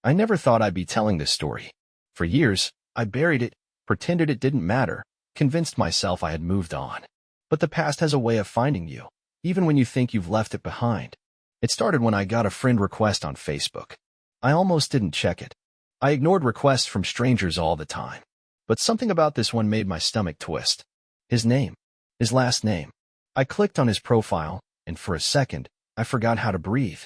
I never thought I'd be telling this story. For years, I buried it, pretended it didn't matter, convinced myself I had moved on. But the past has a way of finding you, even when you think you've left it behind. It started when I got a friend request on Facebook. I almost didn't check it. I ignored requests from strangers all the time. But something about this one made my stomach twist. His name. His last name. I clicked on his profile, and for a second, I forgot how to breathe.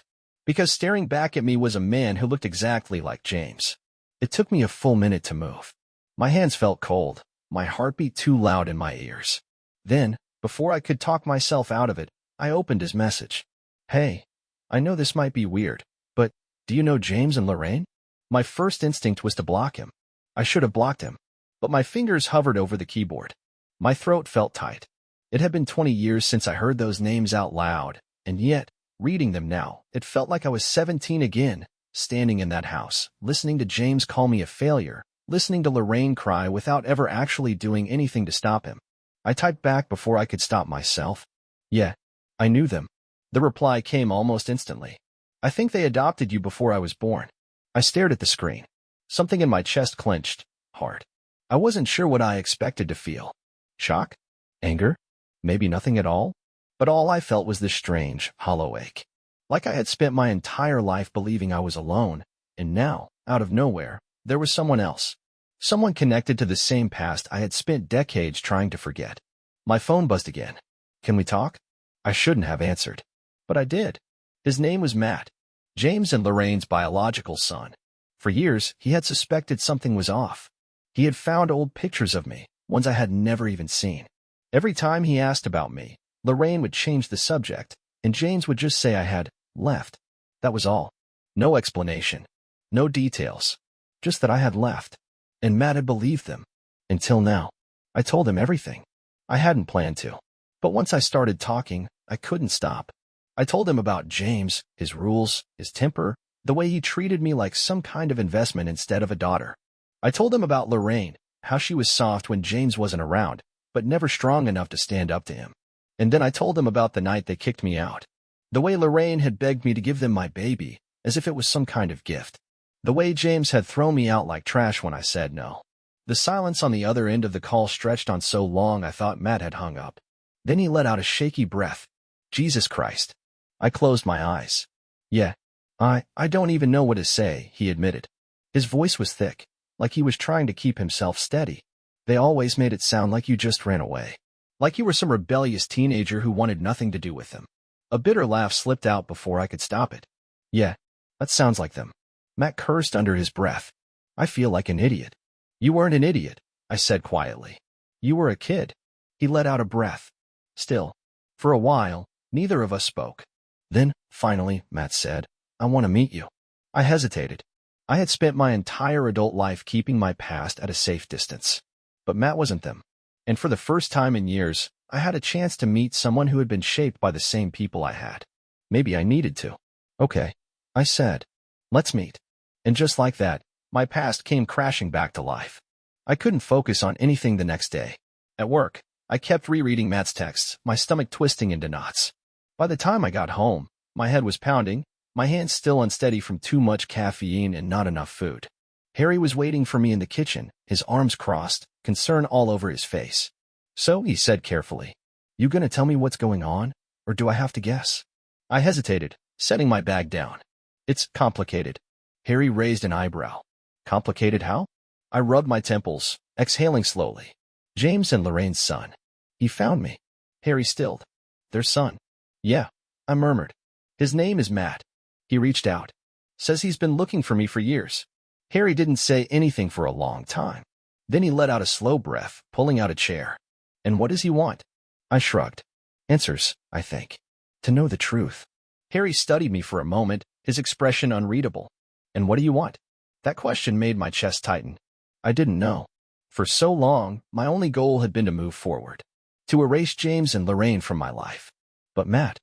Because staring back at me was a man who looked exactly like James. It took me a full minute to move. My hands felt cold, my heartbeat too loud in my ears. Then, before I could talk myself out of it, I opened his message. Hey, I know this might be weird, but do you know James and Lorraine? My first instinct was to block him. I should have blocked him. But my fingers hovered over the keyboard. My throat felt tight. It had been 20 years since I heard those names out loud, and yet, reading them now, it felt like I was 17 again, standing in that house, listening to James call me a failure, listening to Lorraine cry without ever actually doing anything to stop him. I typed back before I could stop myself. Yeah, I knew them. The reply came almost instantly. I think they adopted you before I was born. I stared at the screen. Something in my chest clenched, hard. I wasn't sure what I expected to feel. Shock? Anger? Maybe nothing at all? But all I felt was this strange, hollow ache. Like I had spent my entire life believing I was alone, and now, out of nowhere, there was someone else. Someone connected to the same past I had spent decades trying to forget. My phone buzzed again. Can we talk? I shouldn't have answered. But I did. His name was Matt. James and Lorraine's biological son. For years, he had suspected something was off. He had found old pictures of me, ones I had never even seen. Every time he asked about me, Lorraine would change the subject, and James would just say I had left. That was all. No explanation. No details. Just that I had left. And Matt had believed them. Until now. I told him everything. I hadn't planned to. But once I started talking, I couldn't stop. I told him about James, his rules, his temper, the way he treated me like some kind of investment instead of a daughter. I told him about Lorraine, how she was soft when James wasn't around, but never strong enough to stand up to him. And then I told him about the night they kicked me out. The way Lorraine had begged me to give them my baby, as if it was some kind of gift. The way James had thrown me out like trash when I said no. The silence on the other end of the call stretched on so long I thought Matt had hung up. Then he let out a shaky breath. Jesus Christ. I closed my eyes. Yeah, I don't even know what to say, he admitted. His voice was thick, like he was trying to keep himself steady. They always made it sound like you just ran away. Like you were some rebellious teenager who wanted nothing to do with them. A bitter laugh slipped out before I could stop it. Yeah, that sounds like them. Matt cursed under his breath. I feel like an idiot. You weren't an idiot, I said quietly. You were a kid. He let out a breath. Still, for a while, neither of us spoke. Then, finally, Matt said, I want to meet you. I hesitated. I had spent my entire adult life keeping my past at a safe distance. But Matt wasn't them. And for the first time in years, I had a chance to meet someone who had been shaped by the same people I had. Maybe I needed to. Okay, I said. Let's meet. And just like that, my past came crashing back to life. I couldn't focus on anything the next day. At work, I kept rereading Matt's texts, my stomach twisting into knots. By the time I got home, my head was pounding, my hands still unsteady from too much caffeine and not enough food. Harry was waiting for me in the kitchen, his arms crossed, concern all over his face. So, he said carefully, you gonna tell me what's going on, or do I have to guess? I hesitated, setting my bag down. It's complicated. Harry raised an eyebrow. Complicated how? I rubbed my temples, exhaling slowly. James and Lorraine's son. He found me. Harry stilled. Their son. Yeah, I murmured. His name is Matt. He reached out. Says he's been looking for me for years. Harry didn't say anything for a long time. Then he let out a slow breath, pulling out a chair. And what does he want? I shrugged. Answers, I think. To know the truth. Harry studied me for a moment, his expression unreadable. And what do you want? That question made my chest tighten. I didn't know. For so long, my only goal had been to move forward. To erase James and Lorraine from my life. But Matt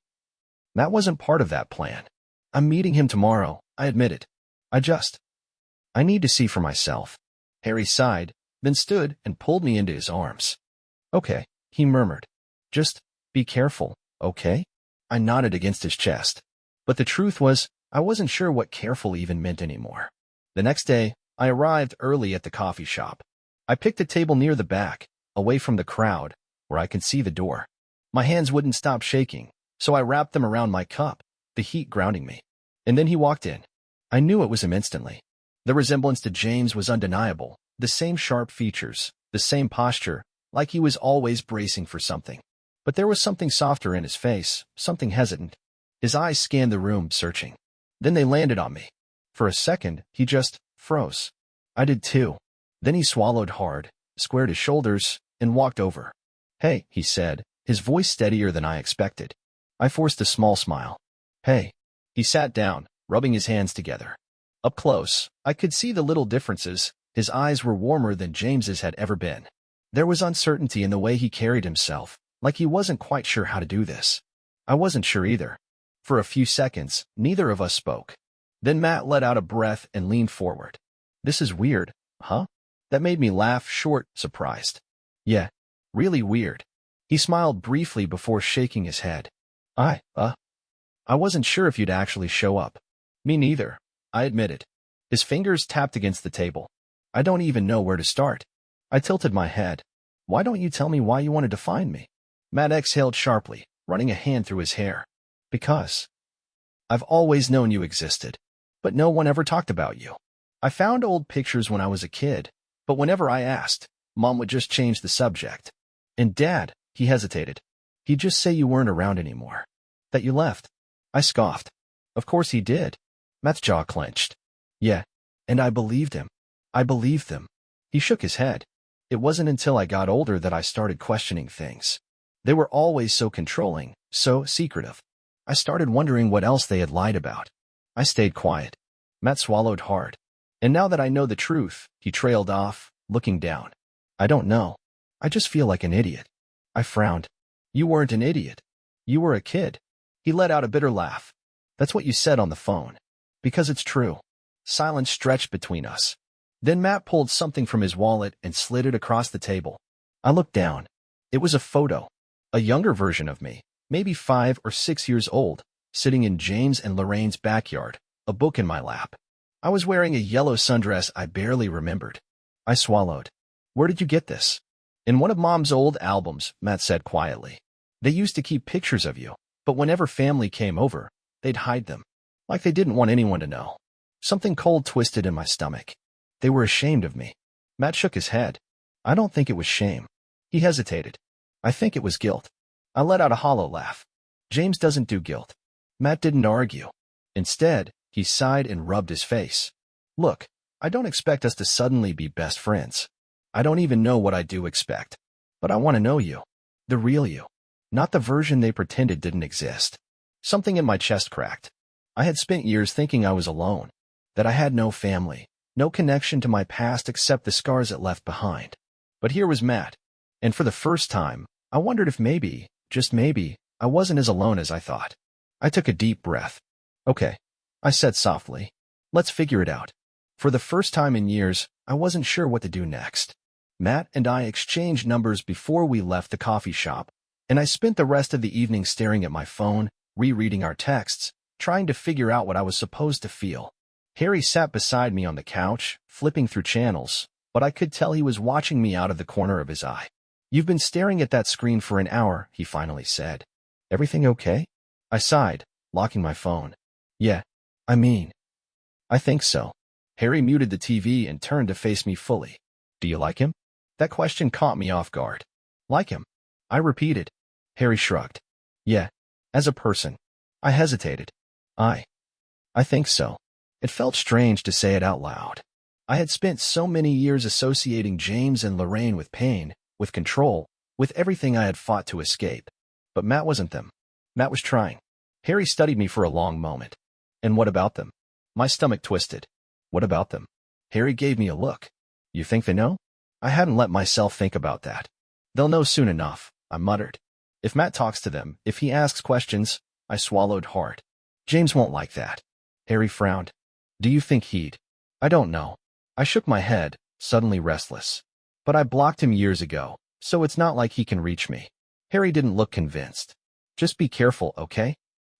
wasn't part of that plan. I'm meeting him tomorrow, I admitted. I need to see for myself. Harry sighed, then stood and pulled me into his arms. Okay, he murmured. Just be careful, okay? I nodded against his chest. But the truth was, I wasn't sure what careful even meant anymore. The next day, I arrived early at the coffee shop. I picked a table near the back, away from the crowd, where I could see the door. My hands wouldn't stop shaking, so I wrapped them around my cup, the heat grounding me. And then he walked in. I knew it was him instantly. The resemblance to James was undeniable, the same sharp features, the same posture, like he was always bracing for something. But there was something softer in his face, something hesitant. His eyes scanned the room, searching. Then they landed on me. For a second, he just froze. I did too. Then he swallowed hard, squared his shoulders, and walked over. "Hey," he said, his voice steadier than I expected. I forced a small smile. "Hey." He sat down, rubbing his hands together. Up close, I could see the little differences. His eyes were warmer than James's had ever been. There was uncertainty in the way he carried himself, like he wasn't quite sure how to do this. I wasn't sure either. For a few seconds, neither of us spoke. Then Matt let out a breath and leaned forward. "This is weird, huh?" That made me laugh, short, surprised. "Yeah, really weird." He smiled briefly before shaking his head. I wasn't sure if you'd actually show up." "Me neither," I admitted. His fingers tapped against the table. "I don't even know where to start." I tilted my head. "Why don't you tell me why you wanted to find me?" Matt exhaled sharply, running a hand through his hair. "Because I've always known you existed, but no one ever talked about you. I found old pictures when I was a kid, but whenever I asked, Mom would just change the subject. And Dad," he hesitated, "he'd just say you weren't around anymore. That you left." I scoffed. "Of course he did." Matt's jaw clenched. "Yeah, and I believed him. I believed them." He shook his head. "It wasn't until I got older that I started questioning things. They were always so controlling, so secretive. I started wondering what else they had lied about." I stayed quiet. Matt swallowed hard. "And now that I know the truth," he trailed off, looking down. "I don't know. I just feel like an idiot." I frowned. "You weren't an idiot. You were a kid." He let out a bitter laugh. "That's what you said on the phone." "Because it's true." Silence stretched between us. Then Matt pulled something from his wallet and slid it across the table. I looked down. It was a photo. A younger version of me, maybe 5 or 6 years old, sitting in James and Lorraine's backyard, a book in my lap. I was wearing a yellow sundress I barely remembered. I swallowed. "Where did you get this?" "In one of Mom's old albums," Matt said quietly. "They used to keep pictures of you, but whenever family came over, they'd hide them. Like they didn't want anyone to know." Something cold twisted in my stomach. They were ashamed of me. Matt shook his head. "I don't think it was shame." He hesitated. "I think it was guilt." I let out a hollow laugh. "James doesn't do guilt." Matt didn't argue. Instead, he sighed and rubbed his face. "Look, I don't expect us to suddenly be best friends. I don't even know what I do expect. But I want to know you. The real you. Not the version they pretended didn't exist." Something in my chest cracked. I had spent years thinking I was alone, that I had no family, no connection to my past except the scars it left behind. But here was Matt, and for the first time, I wondered if maybe, just maybe, I wasn't as alone as I thought. I took a deep breath. "Okay," I said softly. "Let's figure it out." For the first time in years, I wasn't sure what to do next. Matt and I exchanged numbers before we left the coffee shop, and I spent the rest of the evening staring at my phone, rereading our texts, trying to figure out what I was supposed to feel. Harry sat beside me on the couch, flipping through channels, but I could tell he was watching me out of the corner of his eye. "You've been staring at that screen for an hour," he finally said. "Everything okay?" I sighed, locking my phone. "Yeah, I think so." Harry muted the TV and turned to face me fully. "Do you like him?" That question caught me off guard. "Like him?" I repeated. Harry shrugged. "Yeah, as a person." I hesitated. I think so." It felt strange to say it out loud. I had spent so many years associating James and Lorraine with pain, with control, with everything I had fought to escape. But Matt wasn't them. Matt was trying. Harry studied me for a long moment. "And what about them?" My stomach twisted. "What about them?" Harry gave me a look. "You think they know?" I hadn't let myself think about that. "They'll know soon enough," I muttered. "If Matt talks to them, if he asks questions," I swallowed hard. "James won't like that." Harry frowned. "Do you think he'd?" "I don't know." I shook my head, suddenly restless. "But I blocked him years ago, so it's not like he can reach me." Harry didn't look convinced. "Just be careful, okay?"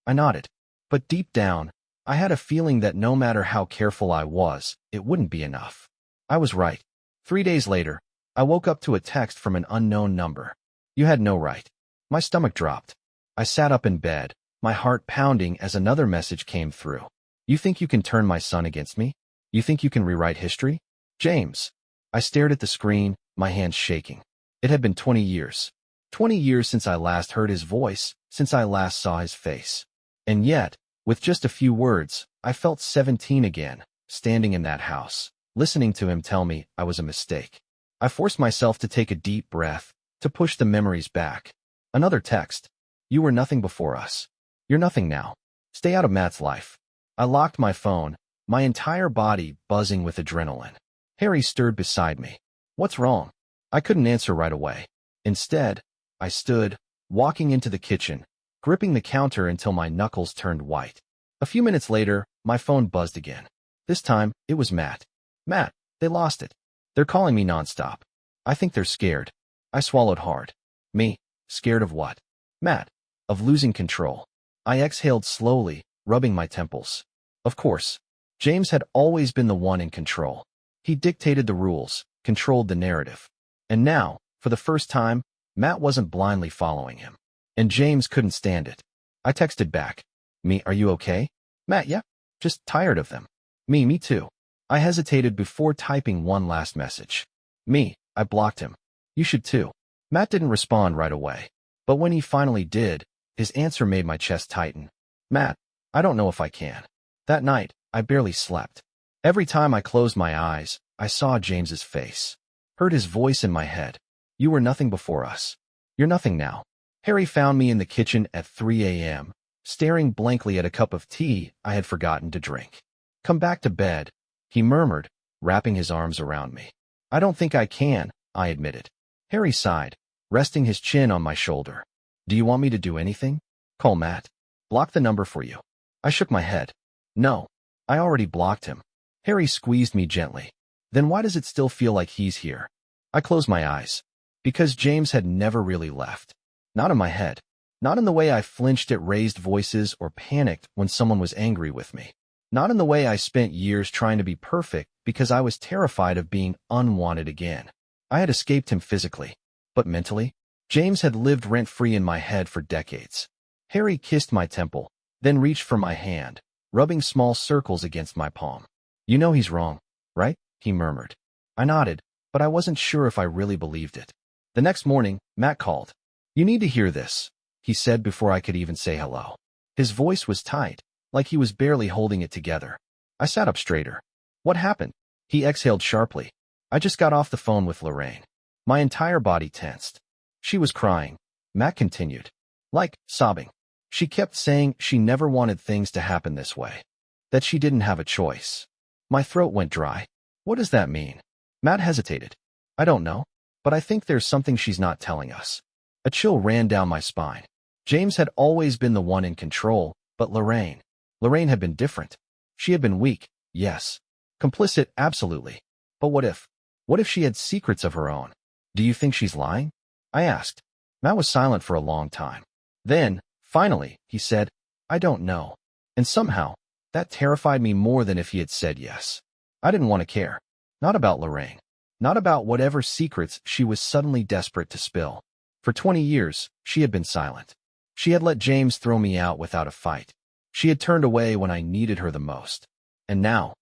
I nodded. But deep down, I had a feeling that no matter how careful I was, it wouldn't be enough. I was right. 3 days later, I woke up to a text from an unknown number. You had no right. My stomach dropped. I sat up in bed, my heart pounding as another message came through. You think you can turn my son against me? You think you can rewrite history? James. I stared at the screen, my hands shaking. It had been 20 years. 20 years since I last heard his voice, since I last saw his face. And yet, with just a few words, I felt 17 again, standing in that house, listening to him tell me I was a mistake. I forced myself to take a deep breath, to push the memories back. Another text. You were nothing before us. You're nothing now. Stay out of Matt's life. I locked my phone, my entire body buzzing with adrenaline. Harry stirred beside me. What's wrong? I couldn't answer right away. Instead, I stood, walking into the kitchen, gripping the counter until my knuckles turned white. A few minutes later, my phone buzzed again. This time, it was Matt. Matt, they lost it. They're calling me nonstop. I think they're scared. I swallowed hard. Me? Scared of what? Matt. Of losing control. I exhaled slowly, rubbing my temples. Of course. James had always been the one in control. He dictated the rules, controlled the narrative. And now, for the first time, Matt wasn't blindly following him. And James couldn't stand it. I texted back. Me, are you okay? Matt, yeah. Just tired of them. Me too. I hesitated before typing one last message. Me, I blocked him. You should too. Matt didn't respond right away. But when he finally did, his answer made my chest tighten. Matt, I don't know if I can. That night, I barely slept. Every time I closed my eyes, I saw James's face. Heard his voice in my head. You were nothing before us. You're nothing now. Harry found me in the kitchen at 3 a.m., staring blankly at a cup of tea I had forgotten to drink. Come back to bed, he murmured, wrapping his arms around me. I don't think I can, I admitted. Harry sighed, resting his chin on my shoulder. Do you want me to do anything? Call Matt. Block the number for you. I shook my head. No, I already blocked him. Harry squeezed me gently. Then why does it still feel like he's here? I closed my eyes. Because James had never really left. Not in my head. Not in the way I flinched at raised voices or panicked when someone was angry with me. Not in the way I spent years trying to be perfect because I was terrified of being unwanted again. I had escaped him physically. But mentally, James had lived rent-free in my head for decades. Harry kissed my temple, then reached for my hand, rubbing small circles against my palm. You know he's wrong, right? He murmured. I nodded, but I wasn't sure if I really believed it. The next morning, Matt called. You need to hear this, he said before I could even say hello. His voice was tight, like he was barely holding it together. I sat up straighter. What happened? He exhaled sharply. I just got off the phone with Lorraine. My entire body tensed. She was crying. Matt continued. Like, sobbing. She kept saying she never wanted things to happen this way. That she didn't have a choice. My throat went dry. What does that mean? Matt hesitated. I don't know, but I think there's something she's not telling us. A chill ran down my spine. James had always been the one in control, but Lorraine had been different. She had been weak, yes. Complicit, absolutely. But what if? What if she had secrets of her own? Do you think she's lying? I asked. Matt was silent for a long time. Then, finally, he said, I don't know. And somehow, that terrified me more than if he had said yes. I didn't want to care. Not about Lorraine. Not about whatever secrets she was suddenly desperate to spill. For 20 years, she had been silent. She had let James throw me out without a fight. She had turned away when I needed her the most. And now,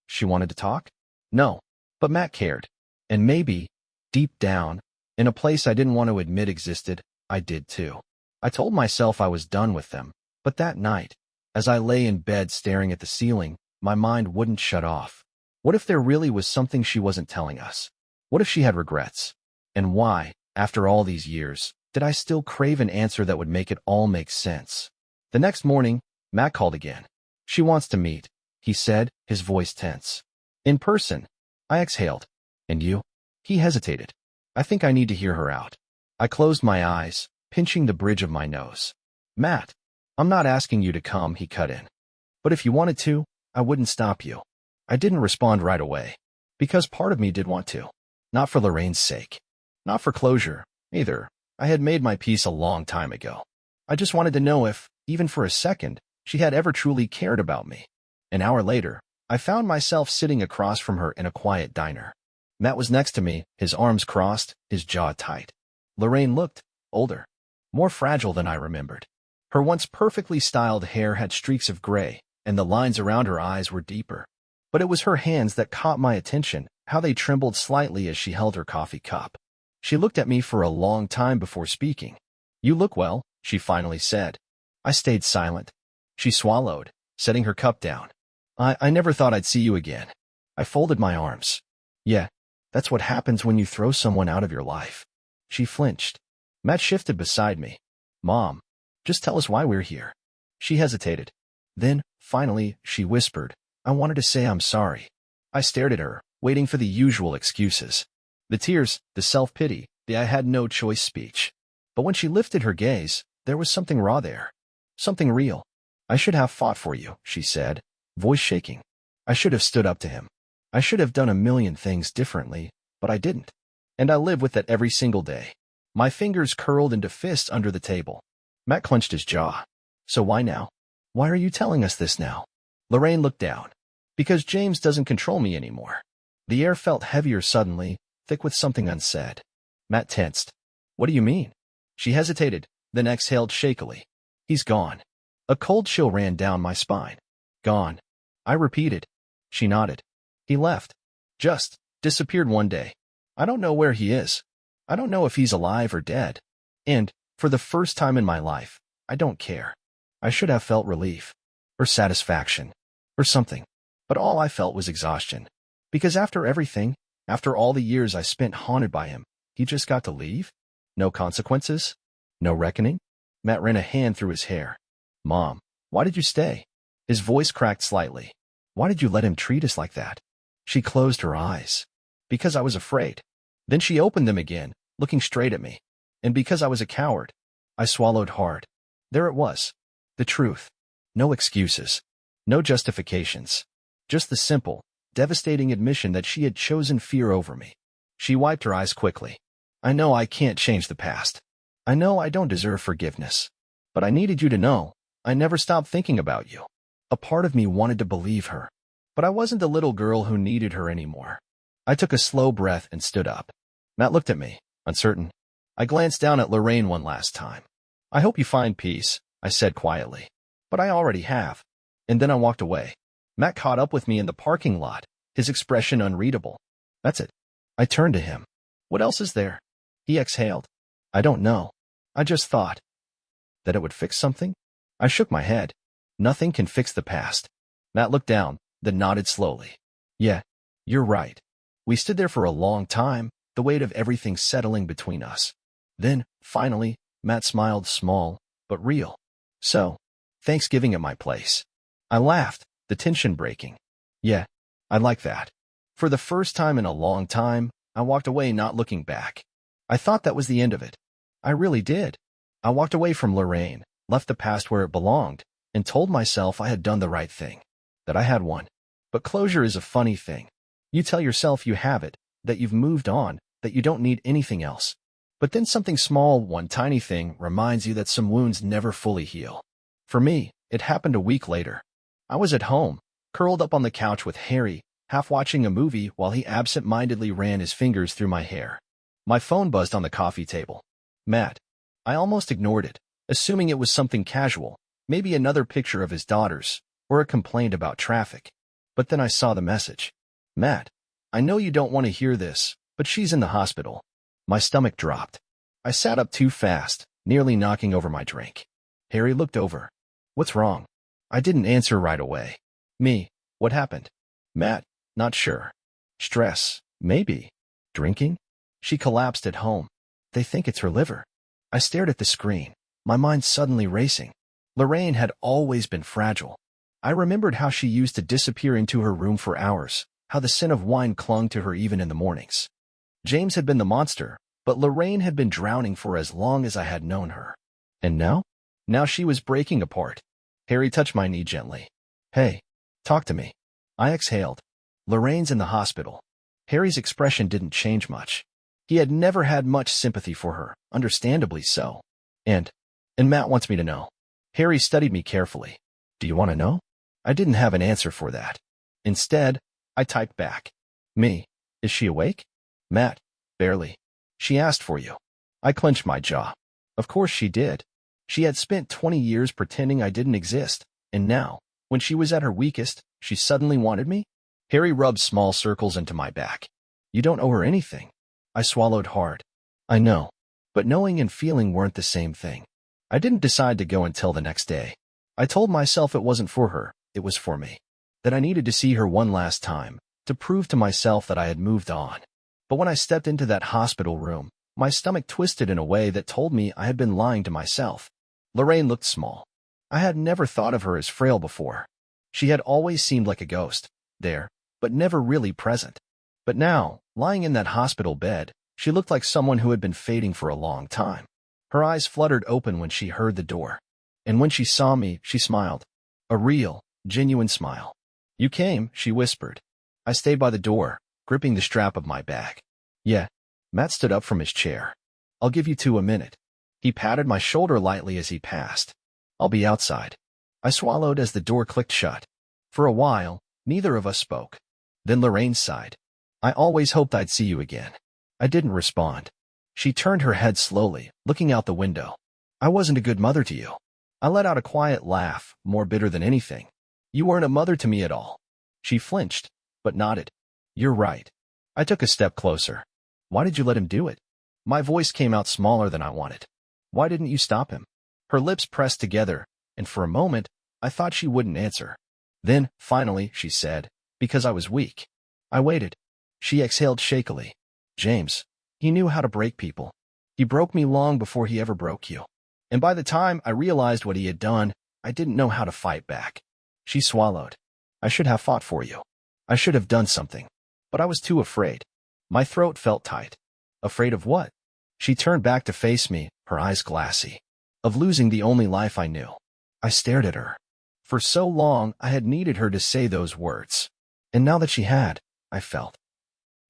she wanted to talk? No, but Matt cared. And maybe, deep down, in a place I didn't want to admit existed, I did too. I told myself I was done with them, but that night, as I lay in bed staring at the ceiling, my mind wouldn't shut off. What if there really was something she wasn't telling us? What if she had regrets? And why, after all these years, did I still crave an answer that would make it all make sense? The next morning, Matt called again. She wants to meet, he said, his voice tense. In person. I exhaled. And you? He hesitated. I think I need to hear her out. I closed my eyes, pinching the bridge of my nose. Matt, I'm not asking you to come, he cut in. But if you wanted to, I wouldn't stop you. I didn't respond right away. Because part of me did want to. Not for Lorraine's sake. Not for closure, either. I had made my peace a long time ago. I just wanted to know if, even for a second, she had ever truly cared about me. An hour later, I found myself sitting across from her in a quiet diner. Matt was next to me, his arms crossed, his jaw tight. Lorraine looked older, more fragile than I remembered. Her once perfectly styled hair had streaks of gray, and the lines around her eyes were deeper. But it was her hands that caught my attention, how they trembled slightly as she held her coffee cup. She looked at me for a long time before speaking. "You look well," she finally said. I stayed silent. She swallowed, setting her cup down. I never thought I'd see you again." I folded my arms. "Yeah, that's what happens when you throw someone out of your life." She flinched. Matt shifted beside me. "Mom, just tell us why we're here." She hesitated. Then, finally, she whispered, "I wanted to say I'm sorry." I stared at her, waiting for the usual excuses. The tears, the self-pity, the "I had no choice" speech. But when she lifted her gaze, there was something raw there. Something real. "I should have fought for you," she said, voice shaking. "I should have stood up to him. I should have done a million things differently, but I didn't. And I live with that every single day." My fingers curled into fists under the table. Matt clenched his jaw. "So why now? Why are you telling us this now?" Lorraine looked down. "Because James doesn't control me anymore." The air felt heavier suddenly, thick with something unsaid. Matt tensed. "What do you mean?" She hesitated, then exhaled shakily. "He's gone." A cold chill ran down my spine. "Gone." I repeated. She nodded. "He left. Just disappeared one day. I don't know where he is. I don't know if he's alive or dead. And, for the first time in my life, I don't care." I should have felt relief. Or satisfaction. Or something. But all I felt was exhaustion. Because after everything, after all the years I spent haunted by him, he just got to leave? No consequences? No reckoning? Matt ran a hand through his hair. "Mom, why did you stay?" His voice cracked slightly. "Why did you let him treat us like that?" She closed her eyes. "Because I was afraid." Then she opened them again, looking straight at me. "And because I was a coward." I swallowed hard. There it was. The truth. No excuses. No justifications. Just the simple, devastating admission that she had chosen fear over me. She wiped her eyes quickly. "I know I can't change the past. I know I don't deserve forgiveness. But I needed you to know, I never stopped thinking about you." A part of me wanted to believe her. But I wasn't the little girl who needed her anymore. I took a slow breath and stood up. Matt looked at me, uncertain. I glanced down at Lorraine one last time. "I hope you find peace," I said quietly. "But I already have." And then I walked away. Matt caught up with me in the parking lot, his expression unreadable. "That's it." I turned to him. "What else is there?" He exhaled. "I don't know. I just thought." That it would fix something? I shook my head. Nothing can fix the past. Matt looked down, then nodded slowly. "Yeah, you're right." We stood there for a long time, the weight of everything settling between us. Then, finally, Matt smiled, small, but real. "So, Thanksgiving at my place." I laughed, the tension breaking. "Yeah, I like that." For the first time in a long time, I walked away not looking back. I thought that was the end of it. I really did. I walked away from Lorraine, left the past where it belonged, and told myself I had done the right thing, that I had won. But closure is a funny thing. You tell yourself you have it, that you've moved on, that you don't need anything else. But then something small, one tiny thing, reminds you that some wounds never fully heal. For me, it happened a week later. I was at home, curled up on the couch with Harry, half watching a movie while he absent-mindedly ran his fingers through my hair. My phone buzzed on the coffee table. "Matt." I almost ignored it, assuming it was something casual, maybe another picture of his daughters, or a complaint about traffic. But then I saw the message. "Matt, I know you don't want to hear this, but she's in the hospital." My stomach dropped. I sat up too fast, nearly knocking over my drink. Harry looked over. "What's wrong?" I didn't answer right away. "Me, what happened?" "Matt, not sure. Stress, maybe. Drinking?" She collapsed at home. "They think it's her liver." I stared at the screen, my mind suddenly racing. Lorraine had always been fragile. I remembered how she used to disappear into her room for hours, how the scent of wine clung to her even in the mornings. James had been the monster, but Lorraine had been drowning for as long as I had known her. And now? Now she was breaking apart. Harry touched my knee gently. "Hey, talk to me." I exhaled. "Lorraine's in the hospital." Harry's expression didn't change much. He had never had much sympathy for her, understandably so. And Matt wants me to know." Harry studied me carefully. Do you want to know? I didn't have an answer for that. Instead, I typed back. Me. Is she awake? Matt. Barely. She asked for you. I clenched my jaw. Of course she did. She had spent 20 years pretending I didn't exist, and now, when she was at her weakest, she suddenly wanted me? Harry rubbed small circles into my back. You don't owe her anything. I swallowed hard. I know. But knowing and feeling weren't the same thing. I didn't decide to go until the next day. I told myself it wasn't for her, it was for me. That I needed to see her one last time, to prove to myself that I had moved on. But when I stepped into that hospital room, my stomach twisted in a way that told me I had been lying to myself. Lorraine looked small. I had never thought of her as frail before. She had always seemed like a ghost, there, but never really present. But now, lying in that hospital bed, she looked like someone who had been fading for a long time. Her eyes fluttered open when she heard the door. And when she saw me, she smiled. A real, genuine smile. You came, she whispered. I stayed by the door, gripping the strap of my bag. Yeah. Matt stood up from his chair. I'll give you 2 minutes. He patted my shoulder lightly as he passed. I'll be outside. I swallowed as the door clicked shut. For a while, neither of us spoke. Then Lorraine sighed. I always hoped I'd see you again. I didn't respond. She turned her head slowly, looking out the window. I wasn't a good mother to you. I let out a quiet laugh, more bitter than anything. You weren't a mother to me at all. She flinched, but nodded. You're right. I took a step closer. Why did you let him do it? My voice came out smaller than I wanted. Why didn't you stop him? Her lips pressed together, and for a moment, I thought she wouldn't answer. Then, finally, she said, because I was weak. I waited. She exhaled shakily. James. He knew how to break people. He broke me long before he ever broke you. And by the time I realized what he had done, I didn't know how to fight back. She swallowed. I should have fought for you. I should have done something. But I was too afraid. My throat felt tight. Afraid of what? She turned back to face me, her eyes glassy. Of losing the only life I knew. I stared at her. For so long, I had needed her to say those words. And now that she had, I felt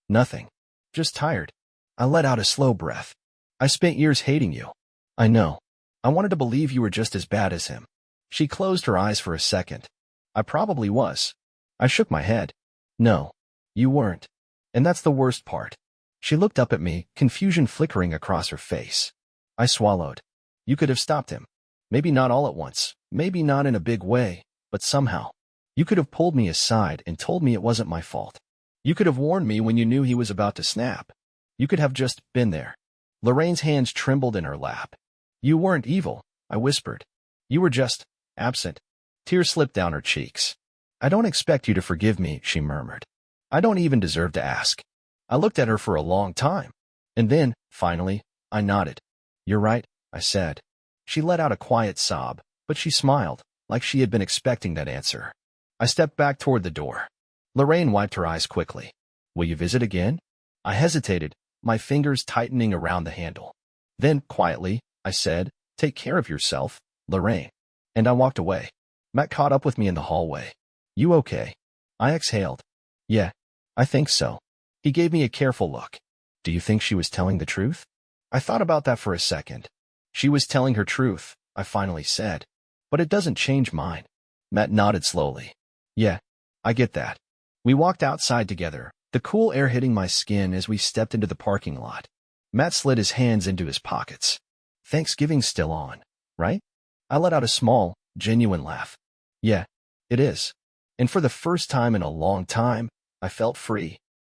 nothing. Just tired. I let out a slow breath. I spent years hating you. I know. I wanted to believe you were just as bad as him. She closed her eyes for a second. I probably was. I shook my head. No, you weren't. And that's the worst part. She looked up at me, confusion flickering across her face. I swallowed. You could have stopped him. Maybe not all at once, maybe not in a big way, but somehow. You could have pulled me aside and told me it wasn't my fault. You could have warned me when you knew he was about to snap. You could have just been there. Lorraine's hands trembled in her lap. You weren't evil, I whispered. You were just absent. Tears slipped down her cheeks. I don't expect you to forgive me, she murmured. I don't even deserve to ask. I looked at her for a long time. And then, finally, I nodded. You're right, I said. She let out a quiet sob, but she smiled, like she had been expecting that answer. I stepped back toward the door. Lorraine wiped her eyes quickly. Will you visit again? I hesitated, my fingers tightening around the handle. Then, quietly, I said, take care of yourself, Lorraine. And I walked away. Matt caught up with me in the hallway. You okay? I exhaled. Yeah, I think so. He gave me a careful look. Do you think she was telling the truth? I thought about that for a second. She was telling her truth, I finally said. But it doesn't change mine. Matt nodded slowly. Yeah, I get that. We walked outside together, the cool air hitting my skin as we stepped into the parking lot. Matt slid his hands into his pockets. Thanksgiving's still on, right? I let out a small, genuine laugh. Yeah, it is. And for the first time in a long time, I felt free.